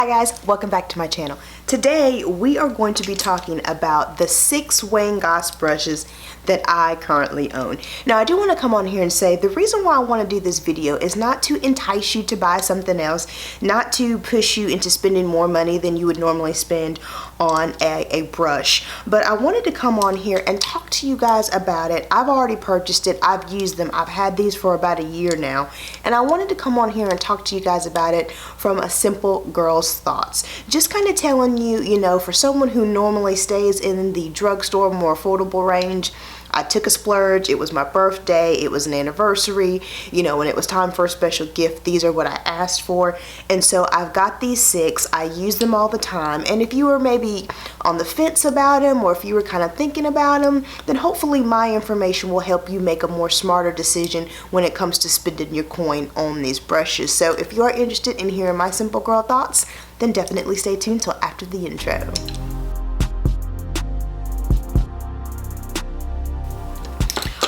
Hi guys, welcome back to my channel. Today we are going to be talking about the 6 Wayne Goss brushes that I currently own. Now I do want to come on here and say the reason why I want to do this video is not to entice you to buy something else, not to push you into spending more money than you would normally spend on a brush, but I wanted to come on here and talk to you guys about it. I've already purchased it, I've used them, I've had these for about a year now, and I wanted to come on here and talk to you guys about it from a simple girl's thoughts. Just kind of telling you, you know, for someone who normally stays in the drugstore more affordable range, I took a splurge. It was my birthday, it was an anniversary, you know, when it was time for a special gift, these are what I asked for. And so I've got these 6, I use them all the time, and if you were maybe on the fence about them, or if you were kind of thinking about them, then hopefully my information will help you make a more smarter decision when it comes to spending your coin on these brushes. So if you are interested in hearing my simple girl thoughts, then definitely stay tuned till after the intro.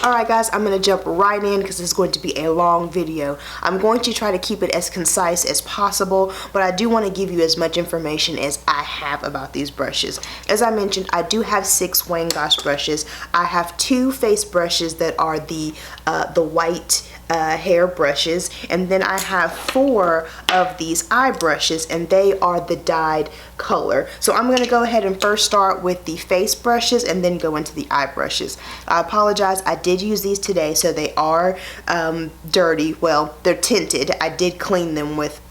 Alright guys, I'm going to jump right in because this is going to be a long video. I'm going to try to keep it as concise as possible, but I do want to give you as much information as I have about these brushes. As I mentioned, I do have 6 Wayne Goss brushes. I have 2 face brushes that are the white hair brushes, and then I have 4 of these eye brushes, and they are the dyed color. So I'm going to go ahead and first start with the face brushes and then go into the eye brushes. I apologize, I did use these today, so they are dirty. Well, they're tinted. I did clean them with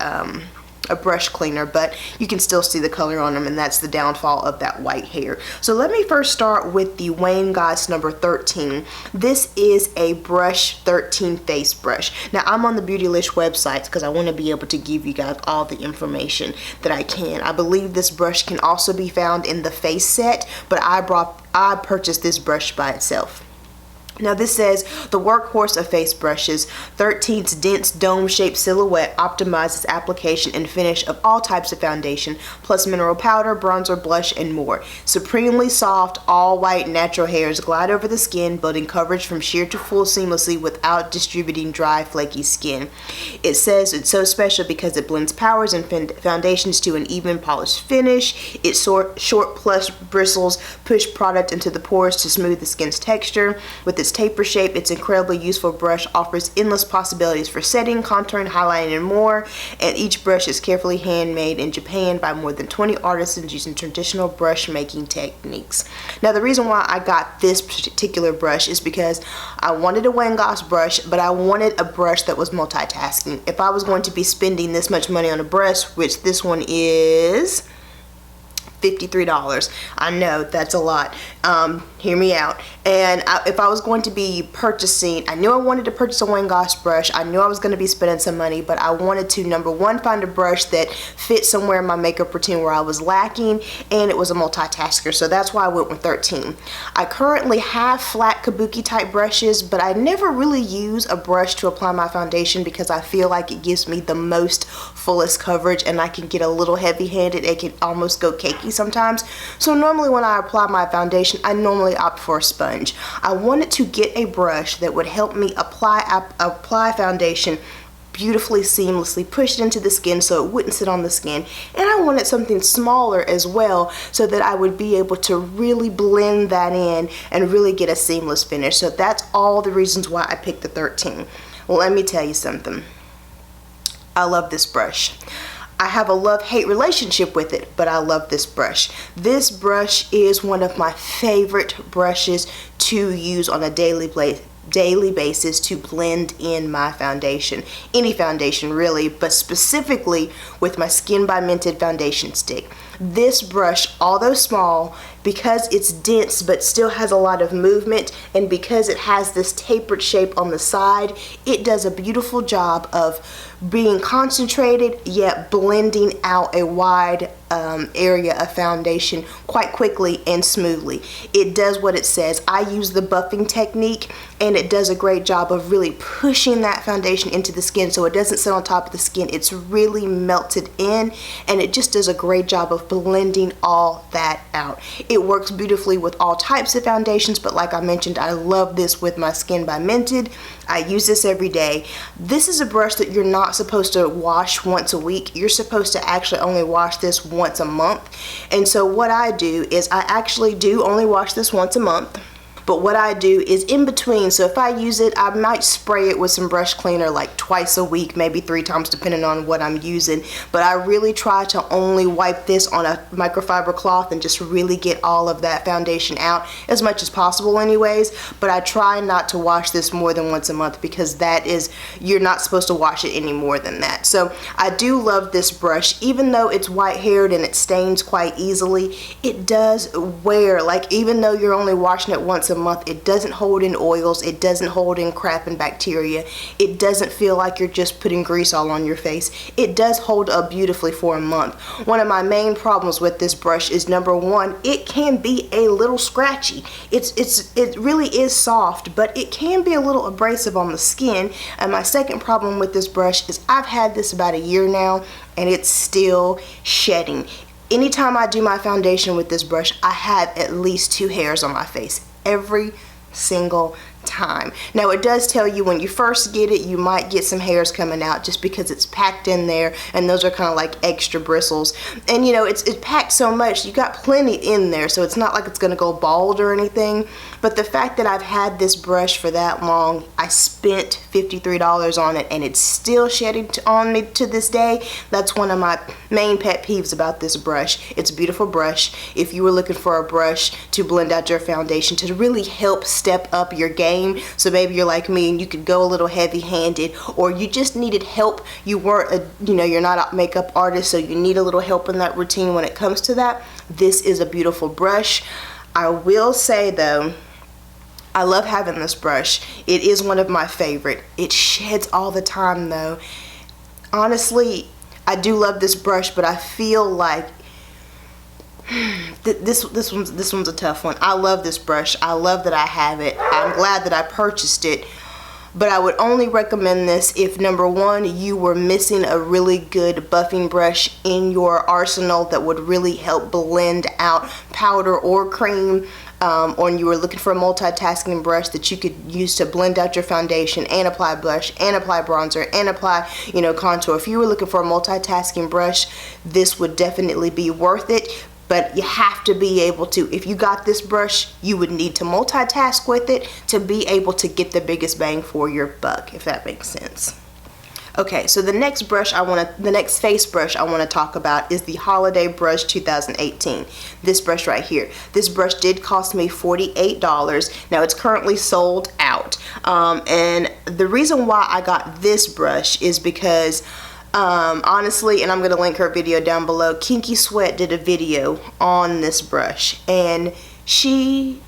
a brush cleaner, but you can still see the color on them, and that's the downfall of that white hair. So let me first start with the Wayne Goss number 13. This is a brush 13 face brush. Now I'm on the Beautylish websites because I want to be able to give you guys all the information that I can. I believe this brush can also be found in the face set, but I purchased this brush by itself. Now this says the workhorse of face brushes, 13's dense dome-shaped silhouette optimizes application and finish of all types of foundation, plus mineral powder, bronzer, blush, and more. Supremely soft, all-white natural hairs glide over the skin, building coverage from sheer to full seamlessly without distributing dry, flaky skin. It says it's so special because it blends powers and foundations to an even polished finish. Its short plush bristles push product into the pores to smooth the skin's texture. With its taper shape, its incredibly useful brush offers endless possibilities for setting, contouring, highlighting, and more. And each brush is carefully handmade in Japan by more than 20 artisans using traditional brush making techniques. Now the reason why I got this particular brush is because I wanted a Wayne Goss brush, but I wanted a brush that was multitasking. If I was going to be spending this much money on a brush, which this one is $53. I know that's a lot. Hear me out. And if I was going to be purchasing, I knew I wanted to purchase a Wayne Goss brush. I knew I was going to be spending some money, but I wanted to, number one, find a brush that fit somewhere in my makeup routine where I was lacking, and it was a multitasker. So that's why I went with 13. I currently have flat kabuki type brushes, but I never really use a brush to apply my foundation because I feel like it gives me the most fullest coverage, and I can get a little heavy handed. It can almost go cakey sometimes. So normally when I apply my foundation, I normally opt for a sponge. I wanted to get a brush that would help me apply foundation beautifully, seamlessly, push it into the skin so it wouldn't sit on the skin. And I wanted something smaller as well so that I would be able to really blend that in and really get a seamless finish. So that's all the reasons why I picked the 13. Well, let me tell you something. I love this brush. I have a love-hate relationship with it, but I love this brush. This brush is one of my favorite brushes to use on a daily basis to blend in my foundation. Any foundation really, but specifically with my Skin by Mented foundation stick. This brush, although small, because it's dense but still has a lot of movement, and because it has this tapered shape on the side, it does a beautiful job of being concentrated yet blending out a wide area of foundation quite quickly and smoothly. It does what it says. I use the buffing technique, and and it does a great job of really pushing that foundation into the skin so it doesn't sit on top of the skin. It's really melted in, and it just does a great job of blending all that out. It works beautifully with all types of foundations, but like I mentioned, I love this with my Skin by Mented. I use this every day. This is a brush that you're not supposed to wash once a week. You're supposed to actually only wash this once a month. And so what I do is I actually do only wash this once a month. But what I do is in between, so if I use it, I might spray it with some brush cleaner like twice a week, maybe 3 times depending on what I'm using. But I really try to only wipe this on a microfiber cloth and just really get all of that foundation out as much as possible anyways. But I try not to wash this more than once a month because that is, you're not supposed to wash it any more than that. So I do love this brush. Even though it's white haired and it stains quite easily, it does wear, like even though you're only washing it once a month, it doesn't hold in oils, it doesn't hold in crap and bacteria, it doesn't feel like you're just putting grease all on your face. It does hold up beautifully for a month. One of my main problems with this brush is, number one, it can be a little scratchy. It really is soft, but it can be a little abrasive on the skin. And my second problem with this brush is I've had this about a year now and it's still shedding. Anytime I do my foundation with this brush, I have at least 2 hairs on my face every single time. Now it does tell you when you first get it, you might get some hairs coming out just because it's packed in there, and those are kind of like extra bristles. And you know, it's packed so much, you got plenty in there, so it's not like it's gonna go bald or anything. But the fact that I've had this brush for that long, I spent $53 on it and it's still shedding on me to this day. That's one of my main pet peeves about this brush. It's a beautiful brush. If you were looking for a brush to blend out your foundation, to really help step up your game, so maybe you're like me and you could go a little heavy-handed, or you just needed help, you weren't you're not a makeup artist, so you need a little help in that routine when it comes to that, this is a beautiful brush. I will say though, I love having this brush. It is one of my favorite. It sheds all the time though. Honestly, I do love this brush, but I feel like this one's a tough one. I love this brush. I love that I have it. I'm glad that I purchased it. But I would only recommend this if, number one, you were missing a really good buffing brush in your arsenal that would really help blend out powder or cream, or you were looking for a multitasking brush that you could use to blend out your foundation and apply blush and apply bronzer and apply, contour. If you were looking for a multitasking brush, this would definitely be worth it. But you have to be able to, if you got this brush, you would need to multitask with it to be able to get the biggest bang for your buck, if that makes sense. Okay, so the next face brush I want to talk about is the Holiday Brush 2018. This brush right here. This brush did cost me $48. Now it's currently sold out. And the reason why I got this brush is because honestly, and I'm gonna link her video down below, Kinky Sweat did a video on this brush, and she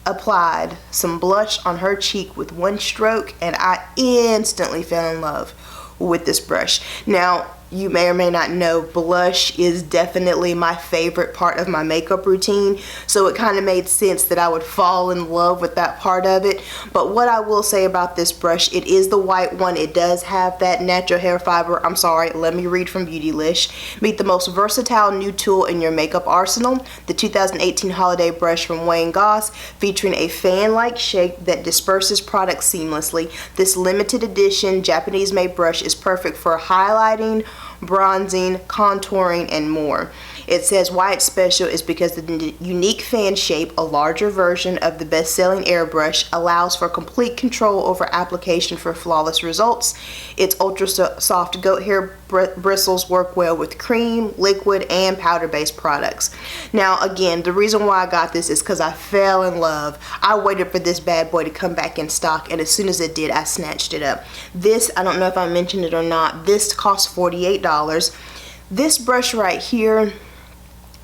applied some blush on her cheek with one stroke, and I instantly fell in love with this brush. Now, you may or may not know, blush is definitely my favorite part of my makeup routine, so it kind of made sense that I would fall in love with that part of it. But what I will say about this brush, it is the white one. It does have that natural hair fiber. I'm sorry, let me read from Beautylish. Meet the most versatile new tool in your makeup arsenal, the 2018 Holiday Brush from Wayne Goss, featuring a fan-like shape that disperses product seamlessly. This limited edition Japanese-made brush is perfect for highlighting, bronzing, contouring, and more. It says why it's special is because the unique fan shape, a larger version of the best-selling airbrush, allows for complete control over application for flawless results. Its ultra soft goat hair bristles work well with cream, liquid, and powder-based products. Now again, the reason why I got this is because I fell in love. I waited for this bad boy to come back in stock, and as soon as it did, I snatched it up. This, I don't know if I mentioned it or not, this cost $48. This brush right here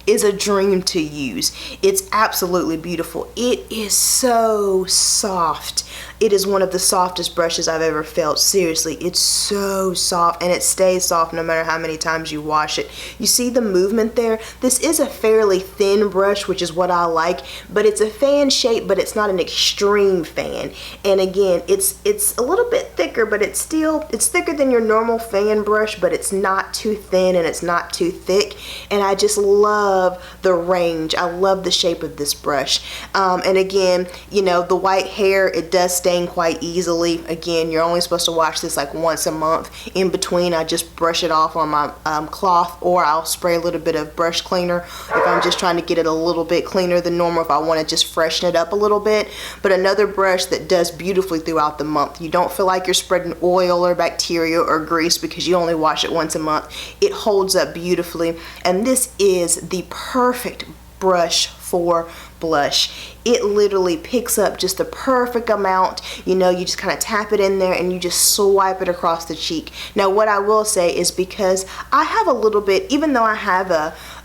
is a dream to use. It's absolutely beautiful. It is so soft. It is one of the softest brushes I've ever felt. Seriously, it's so soft, and it stays soft no matter how many times you wash it. You see the movement there? This is a fairly thin brush, which is what I like, but it's a fan shape, but it's not an extreme fan. And again, it's a little bit thicker, but it's thicker than your normal fan brush, but it's not too thin and it's not too thick. And I just love the range. I love the shape of this brush. And again, you know, the white hair, it does stain quite easily. Again, you're only supposed to wash this like once a month. In between, I just brush it off on my cloth, or I'll spray a little bit of brush cleaner if I'm just trying to get it a little bit cleaner than normal, if I want to just freshen it up a little bit. But another brush that does beautifully throughout the month. You don't feel like you're spreading oil or bacteria or grease because you only wash it once a month. It holds up beautifully, and this is the perfect brush for blush. It literally picks up just the perfect amount. You know, you just kind of tap it in there and you just swipe it across the cheek. Now what I will say is, because I have a little bit, even though I have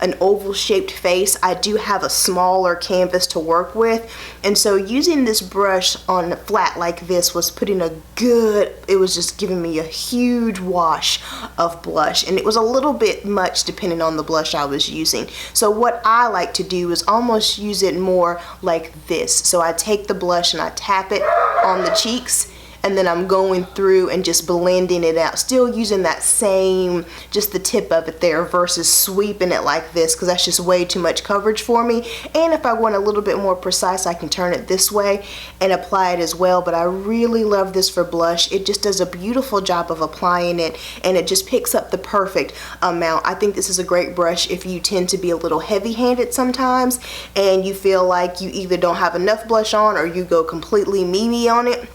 an oval shaped face, I do have a smaller canvas to work with, and so using this brush on flat like this was putting it was just giving me a huge wash of blush, and it was a little bit much depending on the blush I was using. So what I like to do is almost use it more like this. So I take the blush and I tap it on the cheeks, and then I'm going through and just blending it out, still using that same, just the tip of it there, versus sweeping it like this, because that's just way too much coverage for me. And if I want a little bit more precise, I can turn it this way and apply it as well. But I really love this for blush. It just does a beautiful job of applying it, and it just picks up the perfect amount. I think this is a great brush if you tend to be a little heavy-handed sometimes and you feel like you either don't have enough blush on or you go completely Mimi on it.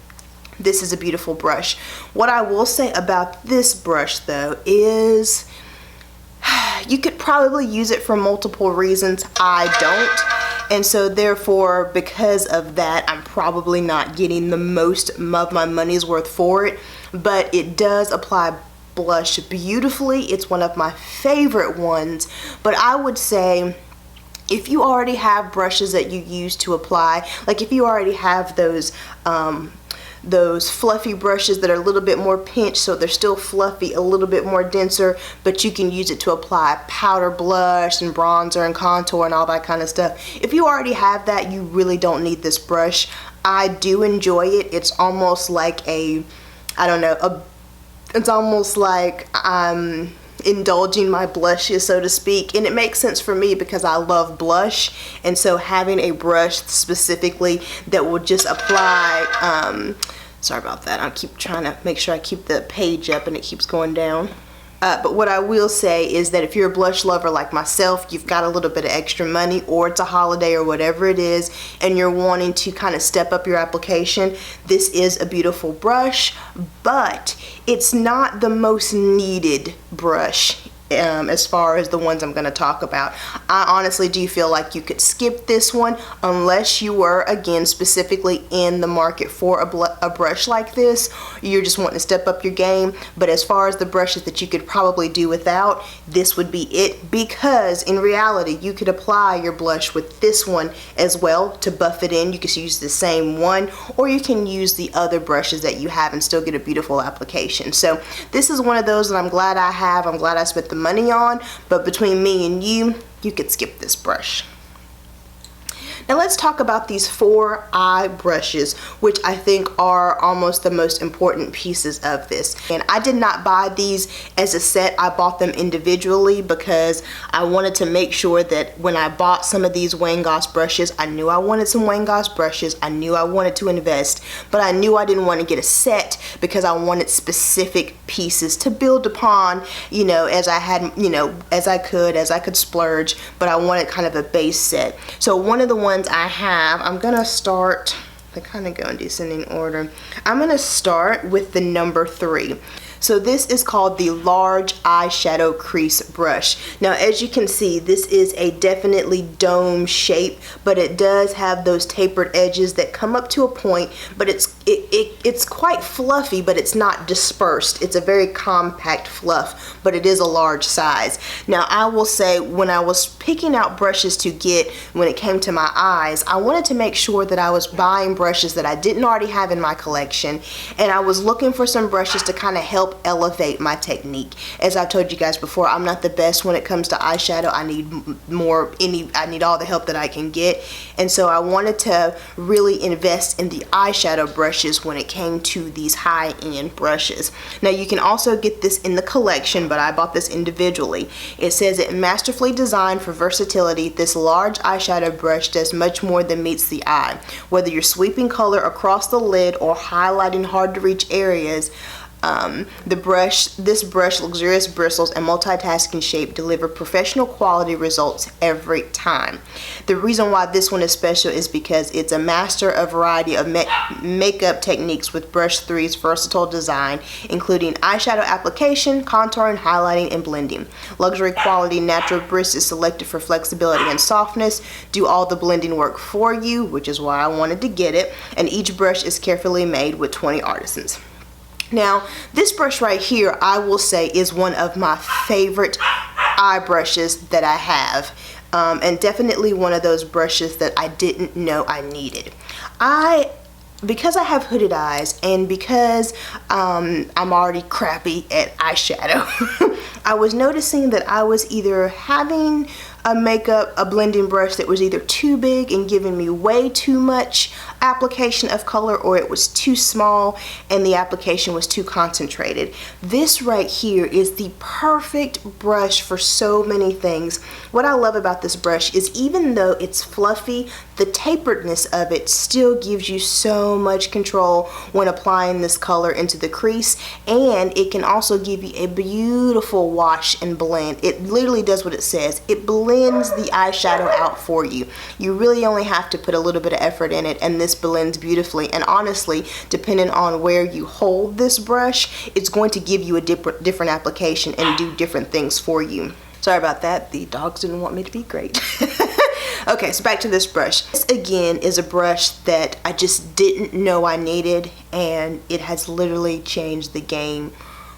This is a beautiful brush. What I will say about this brush though is you could probably use it for multiple reasons. I don't. And so therefore, because of that, I'm probably not getting the most of my money's worth for it. But it does apply blush beautifully. It's one of my favorite ones. But I would say, if you already have brushes that you use to apply, like if you already have those fluffy brushes that are a little bit more pinched, so they're still fluffy, a little bit more denser, but you can use it to apply powder blush and bronzer and contour and all that kind of stuff. If you already have that, you really don't need this brush. I do enjoy it. It's almost like it's almost like I'm indulging my blushes, so to speak, and it makes sense for me because I love blush. And so having a brush specifically that will just apply sorry about that, I keep trying to make sure I keep the page up and it keeps going down. But what I will say is that if you're a blush lover like myself, you've got a little bit of extra money, or it's a holiday or whatever it is, and you're wanting to kind of step up your application, this is a beautiful brush, but it's not the most needed brush as far as the ones I'm going to talk about. I honestly do feel like you could skip this one unless you were, again, specifically in the market for a brush like this. You're just wanting to step up your game. But as far as the brushes that you could probably do without, this would be it, because in reality you could apply your blush with this one as well to buff it in. You could use the same one, or you can use the other brushes that you have and still get a beautiful application. So this is one of those that I'm glad I have. I'm glad I spent the money on, but between me and you could skip this brush. Now let's talk about these 4 eye brushes, which I think are almost the most important pieces of this. And I did not buy these as a set. I bought them individually because I wanted to make sure that when I bought some of these Wayne Goss brushes, I knew I wanted some Wayne Goss brushes. I knew I wanted to invest, but I knew I didn't want to get a set because I wanted specific pieces to build upon, you know, as I had, you know, as I could splurge, but I wanted kind of a base set. So one of the ones I have, I'm gonna start, they kind of go in descending order. I'm gonna start with the number 3. So this is called the large eyeshadow crease brush. Now as you can see, this is a definitely dome shape, but it does have those tapered edges that come up to a point, but it's it's quite fluffy, but it's not dispersed. It's a very compact fluff, but it is a large size. Now I will say, when I was picking out brushes to get when it came to my eyes, I wanted to make sure that I was buying brushes that I didn't already have in my collection, and I was looking for some brushes to kind of help elevate my technique. As I've told you guys before, I'm not the best when it comes to eyeshadow. I need all the help that I can get, and so I wanted to really invest in the eyeshadow brushes when it came to these high-end brushes. Now you can also get this in the collection, but I bought this individually. It says it masterfully designed for versatility. This large eyeshadow brush does much more than meets the eye. Whether you're sweeping color across the lid or highlighting hard to reach areas, this brush, luxurious bristles and multitasking shape deliver professional quality results every time. The reason why this one is special is because it's a master of a variety of makeup techniques with brush 3's versatile design, including eyeshadow application, contouring, highlighting, and blending. Luxury quality natural brush is selected for flexibility and softness, do all the blending work for you, which is why I wanted to get it, and each brush is carefully made with 20 artisans. Now, this brush right here, I will say, is one of my favorite eye brushes that I have, and definitely one of those brushes that I didn't know I needed. Because I have hooded eyes, and because I'm already crappy at eyeshadow, I was noticing that I was either having a blending brush that was either too big and giving me way too much application of color, or it was too small and the application was too concentrated. This right here is the perfect brush for so many things. What I love about this brush is, even though it's fluffy, the taperedness of it still gives you so much control when applying this color into the crease, and it can also give you a beautiful wash and blend. It literally does what it says. It blends the eyeshadow out for you. You really only have to put a little bit of effort in it, and this blends beautifully. And honestly, depending on where you hold this brush, it's going to give you a different application and do different things for you. Sorry about that, the dogs didn't want me to be great. Okay, so back to this brush. This again is a brush that I just didn't know I needed, and it has literally changed the game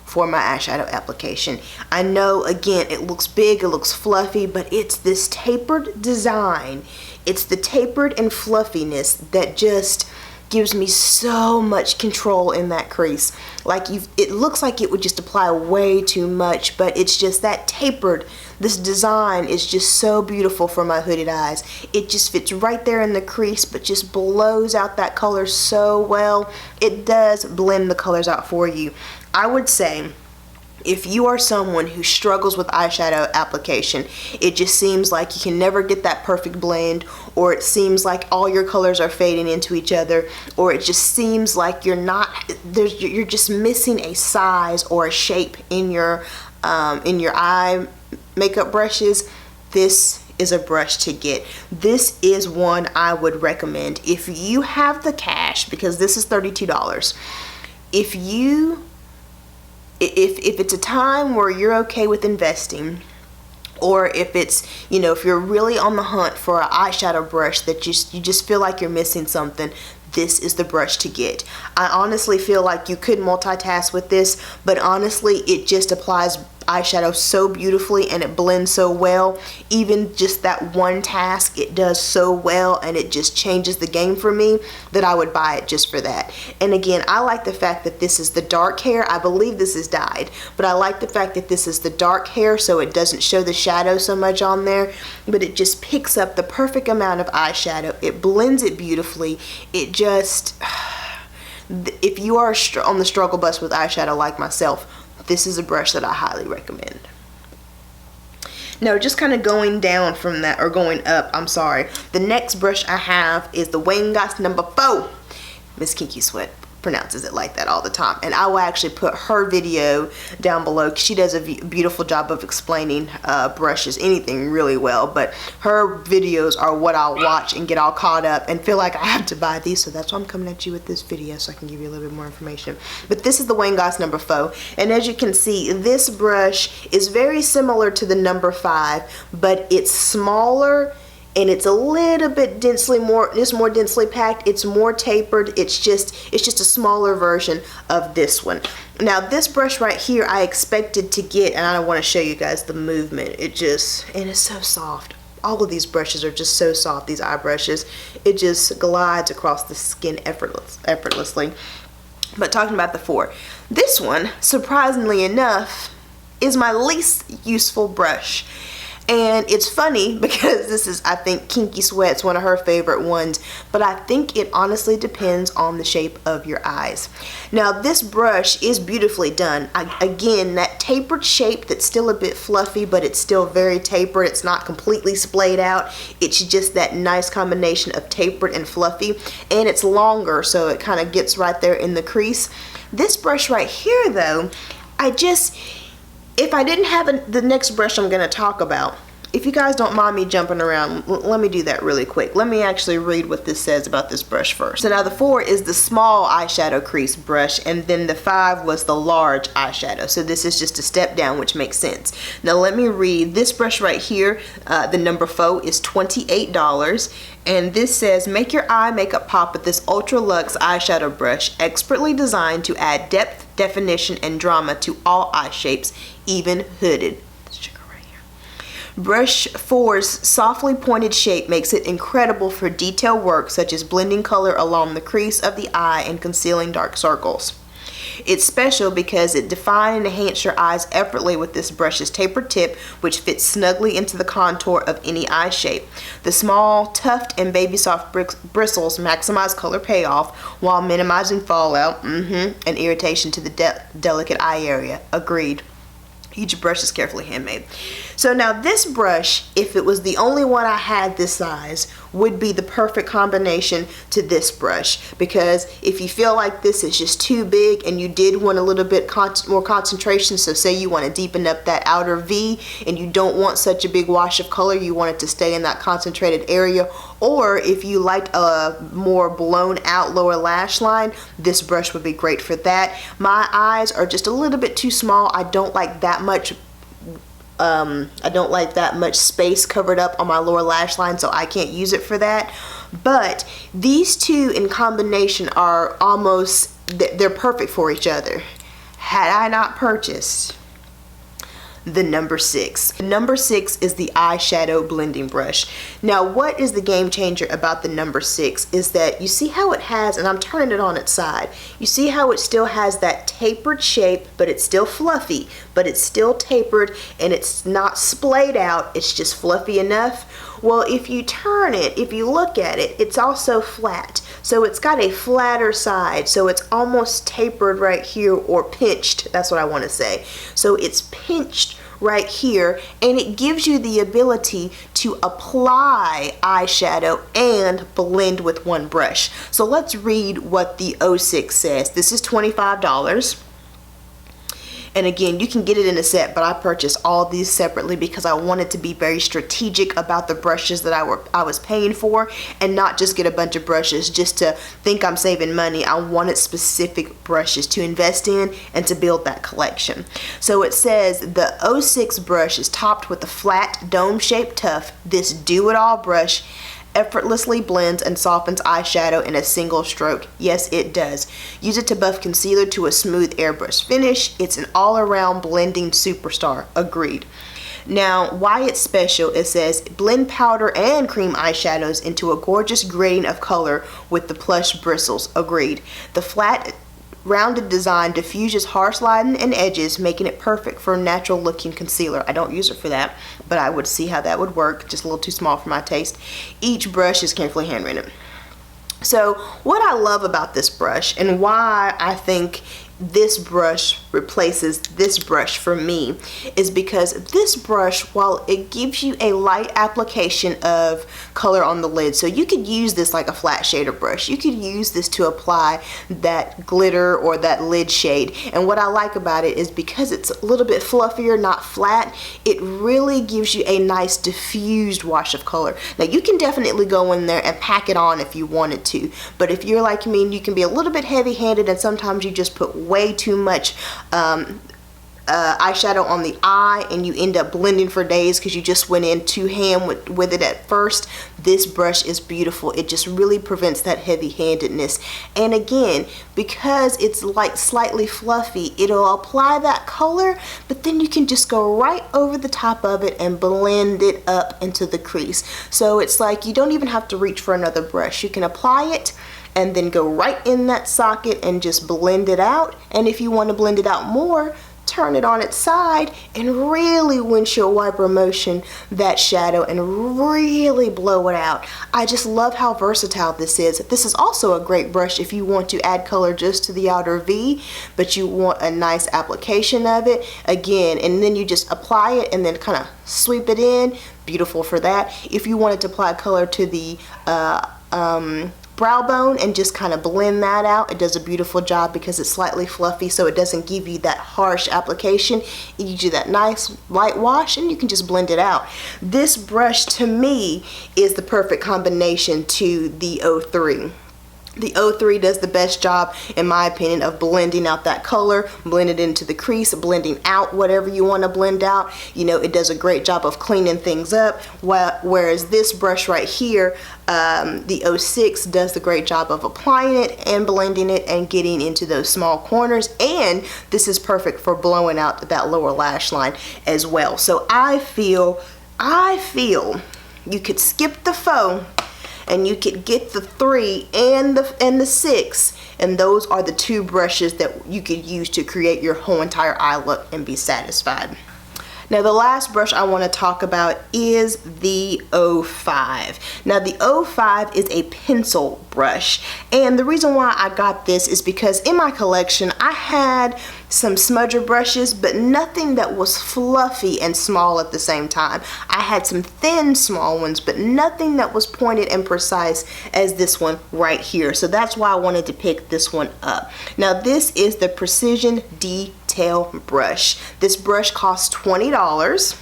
for my eyeshadow application. I know, again, it looks big, it looks fluffy, but it's this tapered design. It's the tapered and fluffiness that just gives me so much control in that crease. It looks like it would just apply way too much, but it's just that tapered. This design is just so beautiful for my hooded eyes. It just fits right there in the crease, but just blows out that color so well. It does blend the colors out for you. I would say, if you are someone who struggles with eyeshadow application, it just seems like you can never get that perfect blend, or it seems like all your colors are fading into each other, or it just seems like you're just missing a size or a shape in your eye makeup brushes, this is a brush to get. This is one I would recommend if you have the cash, because this is $32. If it's a time where you're okay with investing, or if it's, if you're really on the hunt for an eyeshadow brush that you just feel like you're missing something, this is the brush to get. I honestly feel like you could multitask with this, but honestly, it just applies eyeshadow so beautifully and it blends so well. Even just that one task, it does so well, and it just changes the game for me that I would buy it just for that. And again, I like the fact that this is the dark hair. I believe this is dyed, but I like the fact that this is the dark hair, so it doesn't show the shadow so much on there, but it just picks up the perfect amount of eyeshadow. It blends it beautifully. It just, if you are on the struggle bus with eyeshadow like myself, this is a brush that I highly recommend. Now, just kind of going down from that, or going up, I'm sorry. The next brush I have is the Wayne Goss number 4. Miss Kinky Sweat pronounces it like that all the time, and I will actually put her video down below. She does a beautiful job of explaining brushes, anything really well, but her videos are what I'll watch and get all caught up and feel like I have to buy these, so that's why I'm coming at you with this video, so I can give you a little bit more information. But this is the Wayne Goss number 4, and as you can see, this brush is very similar to the number 5, but it's smaller. and it's a little bit more densely packed. It's more tapered. It's just a smaller version of this one. Now this brush right here I expected to get, and I want to show you guys the movement. And it's so soft. All of these brushes are just so soft, these eye brushes. It just glides across the skin effortlessly. But talking about the 4, this one, surprisingly enough, is my least useful brush. And it's funny because this is, I think, Kinky Sweat's one of her favorite ones, but I think it honestly depends on the shape of your eyes. Now this brush is beautifully done. Again, that tapered shape that's still a bit fluffy, but it's still very tapered. It's not completely splayed out. It's just that nice combination of tapered and fluffy, and it's longer, so it kind of gets right there in the crease. This brush right here though, if I didn't have the next brush I'm going to talk about, if you guys don't mind me jumping around, let me do that really quick. Let me actually read what this says about this brush first. So now the 4 is the small eyeshadow crease brush, and then the 5 was the large eyeshadow. So this is just a step down, which makes sense. Now let me read. This brush right here, the number 4, is $28. And this says, make your eye makeup pop with this Ultra Luxe eyeshadow brush, expertly designed to add depth, definition, and drama to all eye shapes, even hooded. Brush 4's softly pointed shape makes it incredible for detail work such as blending color along the crease of the eye and concealing dark circles. It's special because it defines and enhances your eyes effortlessly with this brush's tapered tip, which fits snugly into the contour of any eye shape. The small, tuft, and baby soft bristles maximize color payoff while minimizing fallout and irritation to the delicate eye area. Agreed. Each brush is carefully handmade. So now this brush, if it was the only one I had this size, would be the perfect combination to this brush, because if you feel like this is just too big and you did want a little bit more concentration, so say you want to deepen up that outer V and you don't want such a big wash of color, you want it to stay in that concentrated area, or if you liked a more blown out lower lash line, this brush would be great for that. My eyes are just a little bit too small. I don't like that much space covered up on my lower lash line, so I can't use it for that. But these two in combination are they're perfect for each other. Had I not purchased the number 6. The number 6 is the eyeshadow blending brush. Now what is the game changer about the number 6 is that you see how it has, and I'm turning it on its side, you see how it still has that tapered shape, but it's still fluffy, but it's still tapered, and it's not splayed out, it's just fluffy enough. Well, if you turn it, if you look at it, it's also flat. So it's got a flatter side, so it's almost tapered right here, or pinched, that's what I want to say. So it's pinched right here, and it gives you the ability to apply eyeshadow and blend with one brush. So let's read what the 06 says. This is $25. And again, you can get it in a set, but I purchased all these separately because I wanted to be very strategic about the brushes that I was paying for, and not just get a bunch of brushes just to think I'm saving money. I wanted specific brushes to invest in and to build that collection. So it says the 06 brush is topped with a flat dome-shaped tuft. This do-it-all brush effortlessly blends and softens eyeshadow in a single stroke. Yes, it does. Use it to buff concealer to a smooth airbrush finish. It's an all-around blending superstar. Agreed. Now, why it's special, it says blend powder and cream eyeshadows into a gorgeous grading of color with the plush bristles. Agreed. The flat rounded design diffuses harsh line and edges, making it perfect for natural looking concealer. I don't use it for that, but I would see how that would work. Just a little too small for my taste. Each brush is carefully handwritten. So what I love about this brush, and why I think this brush replaces this brush for me, is because this brush, while it gives you a light application of color on the lid, so you could use this like a flat shader brush, you could use this to apply that glitter or that lid shade. And what I like about it is because it's a little bit fluffier, not flat, it really gives you a nice diffused wash of color. Now you can definitely go in there and pack it on if you wanted to, but if you're like me, you can be a little bit heavy handed, and sometimes you just put way too much eyeshadow on the eye and you end up blending for days because you just went in too ham with it at first, this brush is beautiful. It just really prevents that heavy-handedness. And again, because it's like slightly fluffy, it'll apply that color, but then you can just go right over the top of it and blend it up into the crease. So it's like you don't even have to reach for another brush. You can apply it and then go right in that socket and just blend it out. And if you want to blend it out more, turn it on its side and really windshield wiper motion that shadow and really blow it out. I just love how versatile this is. This is also a great brush if you want to add color just to the outer V, but you want a nice application of it. Again, and then you just apply it and then kind of sweep it in. Beautiful for that. If you wanted to apply color to the brow bone and just kind of blend that out, it does a beautiful job because it's slightly fluffy, so it doesn't give you that harsh application. It gives you that nice light wash and you can just blend it out. This brush to me is the perfect combination to the 03. The 03 does the best job, in my opinion, of blending out that color, blend it into the crease, blending out whatever you want to blend out. You know, it does a great job of cleaning things up, whereas this brush right here, the 06, does the great job of applying it and blending it and getting into those small corners. And this is perfect for blowing out that lower lash line as well. So I feel you could skip the faux and you could get the 3 and the 6, and those are the 2 brushes that you could use to create your whole entire eye look and be satisfied. Now the last brush I want to talk about is the 05. Now the 05 is a pencil brush, and the reason why I got this is because in my collection I had some smudger brushes, but nothing that was fluffy and small at the same time. I had some thin small ones, but nothing that was pointed and precise as this one right here. So that's why I wanted to pick this one up. Now this is the Precision Detail brush. This brush costs $20.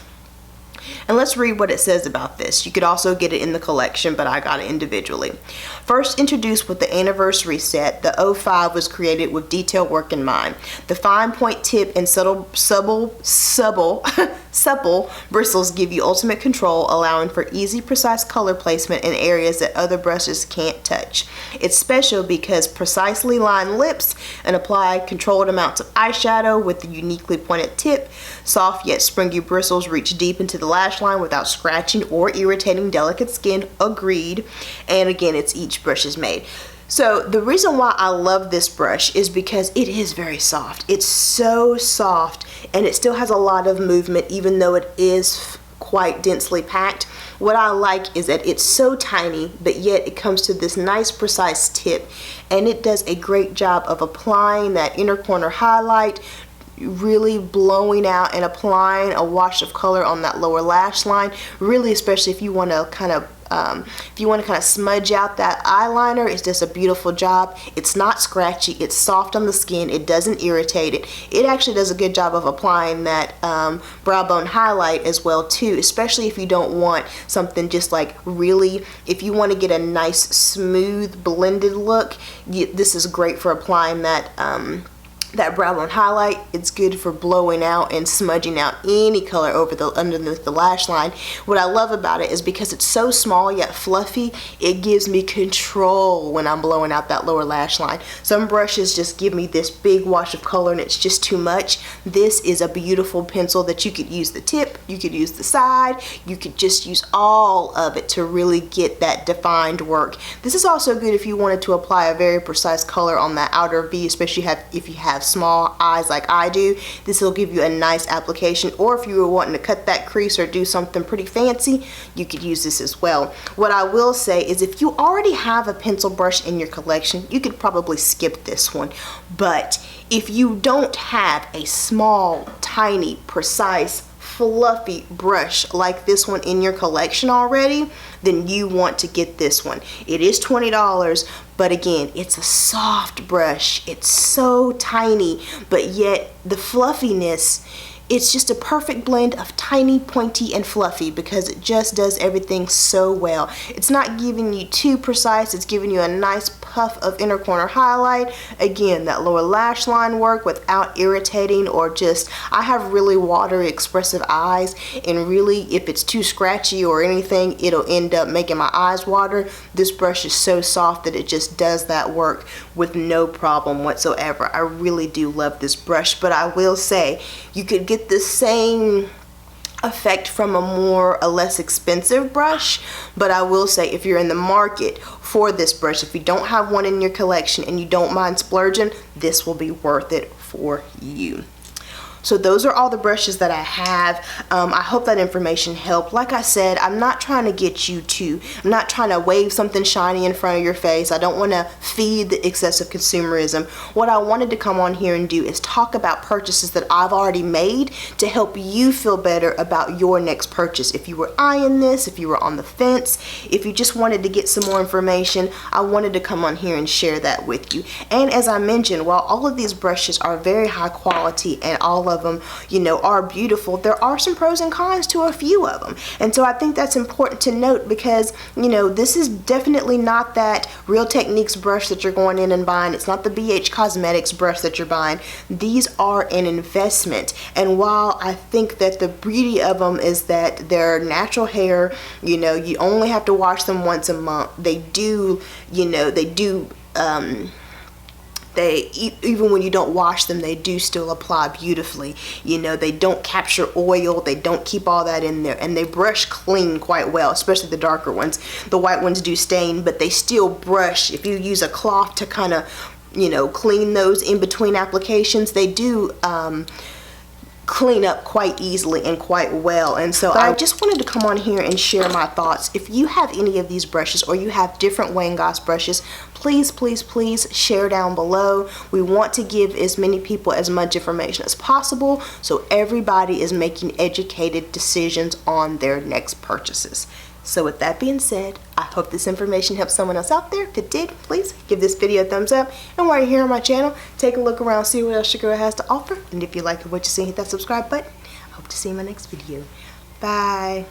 And let's read what it says about this. You could also get it in the collection, but I got it individually. First introduced with the anniversary set, the 05 was created with detail work in mind. The fine point tip and supple bristles give you ultimate control, allowing for easy, precise color placement in areas that other brushes can't touch. It's special because precisely lined lips and apply controlled amounts of eyeshadow with the uniquely pointed tip. Soft yet springy bristles reach deep into the lash line without scratching or irritating delicate skin. Agreed. And again, it's each brush is made. So the reason why I love this brush is because it is very soft. It's so soft, and it still has a lot of movement even though it is quite densely packed. What I like is that it's so tiny, but yet it comes to this nice precise tip, and it does a great job of applying that inner corner highlight, really blowing out and applying a wash of color on that lower lash line. Really, especially if you want to kind of smudge out that eyeliner, it's just a beautiful job. It's not scratchy, it's soft on the skin, it doesn't irritate it. It actually does a good job of applying that brow bone highlight as well too, especially if you don't want something just like really, if you want to get a nice smooth blended look, this is great for applying that that brow bone highlight. It's good for blowing out and smudging out any color over underneath the lash line. What I love about it is because it's so small yet fluffy, it gives me control when I'm blowing out that lower lash line. Some brushes just give me this big wash of color and it's just too much. This is a beautiful pencil that you could use the tip, you could use the side, you could just use all of it to really get that defined work. This is also good if you wanted to apply a very precise color on that outer V, especially if you have small eyes like I do. This will give you a nice application, or if you were wanting to cut that crease or do something pretty fancy, you could use this as well. What I will say is if you already have a pencil brush in your collection, you could probably skip this one. But if you don't have a small, tiny, precise, fluffy brush like this one in your collection already, then you want to get this one. It is $20, but again, it's a soft brush. It's so tiny, but yet the fluffiness It's just a perfect blend of tiny, pointy, and fluffy because it just does everything so well. It's not giving you too precise. It's giving you a nice puff of inner corner highlight. Again, that lower lash line work without irritating or just, I have really watery, expressive eyes, and really if it's too scratchy or anything, it'll end up making my eyes water. This brush is so soft that it just does that work with no problem whatsoever. I really do love this brush, but I will say you could get the same effect from a less expensive brush. But I will say, if you're in the market for this brush, if you don't have one in your collection and you don't mind splurging, this will be worth it for you. So those are all the brushes that I have. I hope that information helped. Like I said, I'm not trying to get you to, I'm not trying to wave something shiny in front of your face. I don't want to feed the excessive consumerism. What I wanted to come on here and do is talk about purchases that I've already made to help you feel better about your next purchase. If you were eyeing this, if you were on the fence, if you just wanted to get some more information, I wanted to come on here and share that with you. And as I mentioned, while all of these brushes are very high quality and all of them, you know, are beautiful, there are some pros and cons to a few of them. And so I think that's important to note because, you know, this is definitely not that Real Techniques brush that you're going in and buying. It's not the BH Cosmetics brush that you're buying. These are an investment. And while I think that the beauty of them is that they're natural hair, you know, you only have to wash them once a month. They do, you know, even when you don't wash them, they do still apply beautifully. You know, they don't capture oil, they don't keep all that in there, and they brush clean quite well, especially the darker ones. The white ones do stain, but they still brush. If you use a cloth to kind of, you know, clean those in between applications, they do clean up quite easily and quite well. And so I just wanted to come on here and share my thoughts. If you have any of these brushes or you have different Wayne Goss brushes, please share down below. We want to give as many people as much information as possible so everybody is making educated decisions on their next purchases. So with that being said, I hope this information helps someone else out there. If it did, please give this video a thumbs up. And while you're here on my channel, take a look around, see what else your girl has to offer. And if you like what you see, hit that subscribe button. I hope to see you in my next video. Bye.